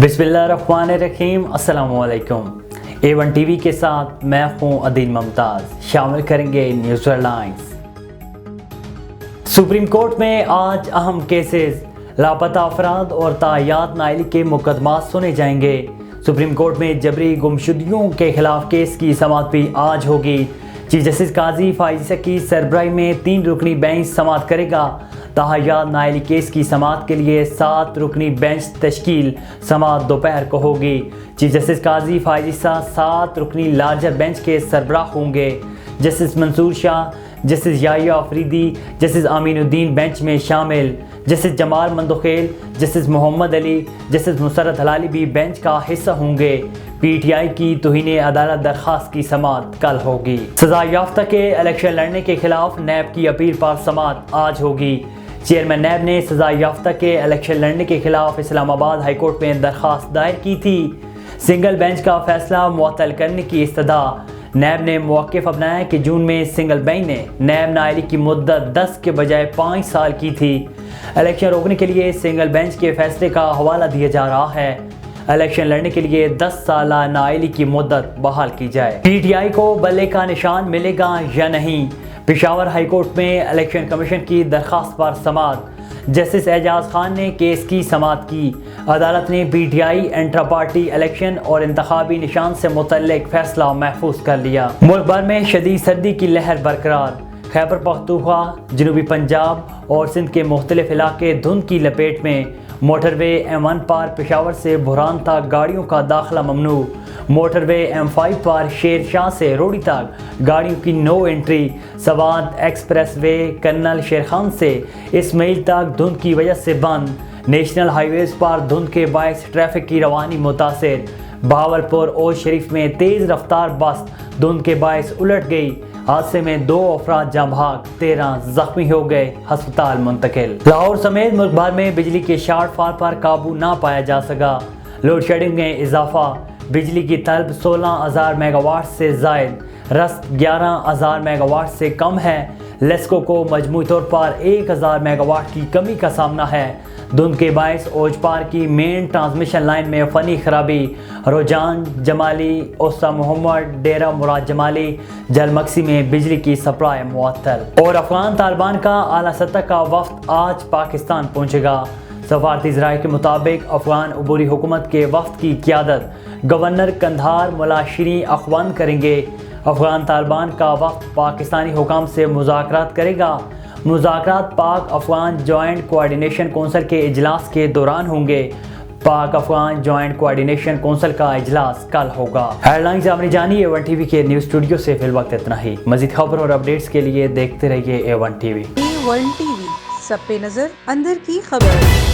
बिस्मिल्लाहिर्रहमानिर्रहीम। अस्सलामुअलैकुम। A1 TV के साथ मैं हूँ अदील मुमताज़। शामिल करेंगे न्यूज़ हेडलाइंस। सुप्रीम कोर्ट में आज अहम केसेस, लापता अफराद और तायात नाइली के मुकदमात सुने जाएंगे। सुप्रीम कोर्ट में जबरी गुमशुदगियों के खिलाफ केस की समाअत भी आज होगी। चीफ जस्टिस काजी फाइज़ की सरबराही में 3 रुकनी बेंच समाअत करेगा। तायात नाइली केस की समाअत के लिए 7 रुकनी बेंच तश्कील, समाअत दोपहर को होगी। चीफ जस्टिस काजी फाइज़ 7 रुकनी लार्जर बेंच के सरबराह होंगे। Justice Mansoor Shah, justice Yahya Afridi, justice Aminuddin bench में शामिल। Justice Jamal Mandokhail, justice Mohammad Ali, justice Musarrat Hilali भी बेंच का हिस्सा होंगे। PTI की तौहीन अदालत दरख्वास्त की समाअत कल होगी। सजा याफ्ता के इलेक्शन लड़ने के खिलाफ नैब की अपील पर समाअत आज होगी। चेयरमैन नैब ने सजा याफ्ता के इलेक्शन लड़ने के खिलाफ इस्लामाबाद हाई कोर्ट में दरख्वास्त दायर की थी। सिंगल बेंच का फैसला मुअत्तल करने की इस्तदा। नैब ने मौक़िफ़ अपनाया कि जून में सिंगल बेंच ने नैब नाइली की मुद्दत 10 के बजाय 5 साल की थी। इलेक्शन रोकने के लिए सिंगल बेंच के फैसले का हवाला दिया जा रहा है। इलेक्शन लड़ने के लिए 10 साल नाइली की मुद्दत बहाल की जाए। PTI को बल्ले का निशान मिलेगा या नहीं? पेशावर हाई कोर्ट में इलेक्शन कमीशन की दरख्वास्त पर समाअत। जस्टिस एजाज खान ने केस की समाअत की। अदालत ने PTI इंट्रा पार्टी इलेक्शन और इंतखाबी निशान से मुतल्लिक फैसला महफूज कर लिया। मुल्क भर में शदीद सर्दी की लहर बरकरार। खैबर पख्तूनख्वा, जनूबी पंजाब और सिंध के मुख्तलिफ इलाके धुंध की लपेट में। मोटरवे M1 पर पेशावर से बुरहान तक गाड़ियों का दाखिला ममनू। मोटरवे M5 पर शेर शाह से रोडी तक गाड़ियों की no entry. Swat expressway colonel Sher Khan से इस्माइल तक धुंध की वजह से बंद। नेशनल हाईवेज पर धुंध के बायस ट्रैफिक की रवानी मुतासिर। बहावलपुर और शरीफ में तेज़ रफ्तार बस धुंध के बायस उलट गई। हादसे में 2 अफराद जाँ भाग, 13 जख्मी हो गए, अस्पताल मुंतकिल। लाहौर समेत मुल्क भर में बिजली के शॉर्ट फॉल पर काबू ना पाया जा सका। लोड शेडिंग में इजाफा। बिजली की तलब 16,000 मेगावाट से जायद, रस्त 11,000 मेगावाट से कम है। लेस्को को मजमूई तौर पर 1,000 मेगावाट की कमी का सामना है। धुंध के बायस ओजपार की मेन ट्रांसमिशन लाइन में फनी खराबी। रोजान जमाली, ओसा मोहम्मद, डेरा मुराद जमाली, जलमक्सी में बिजली की सप्लाई मुअत्तल। और अफगान तालिबान का आला सतह का वफ्द आज पाकिस्तान पहुंचेगा। सफारती ज़राए के मुताबिक अफगान अबूरी हुकूमत के वफ्द की क़ियादत गवर्नर कंधार मुल्ला शीरीन अखवान करेंगे। अफगान तालिबान का वफ्द पाकिस्तानी हुकाम से मुज़ाकरात करेगा। मुज़ाकरात पाक अफगान जॉइंट कोऑर्डिनेशन कौंसिल के इजलास के दौरान होंगे। पाक अफगान जॉइंट कोऑर्डिनेशन कौंसिल का इजलास कल होगा। हेडलाइंस आपने जानी। A1 TV के न्यूज़ स्टूडियो से फिल वक्त इतना ही। मज़ीद खबर और अपडेट्स के लिए देखते रहिए A1 TV। A1 TV, सब पे नजर, अंदर की खबर।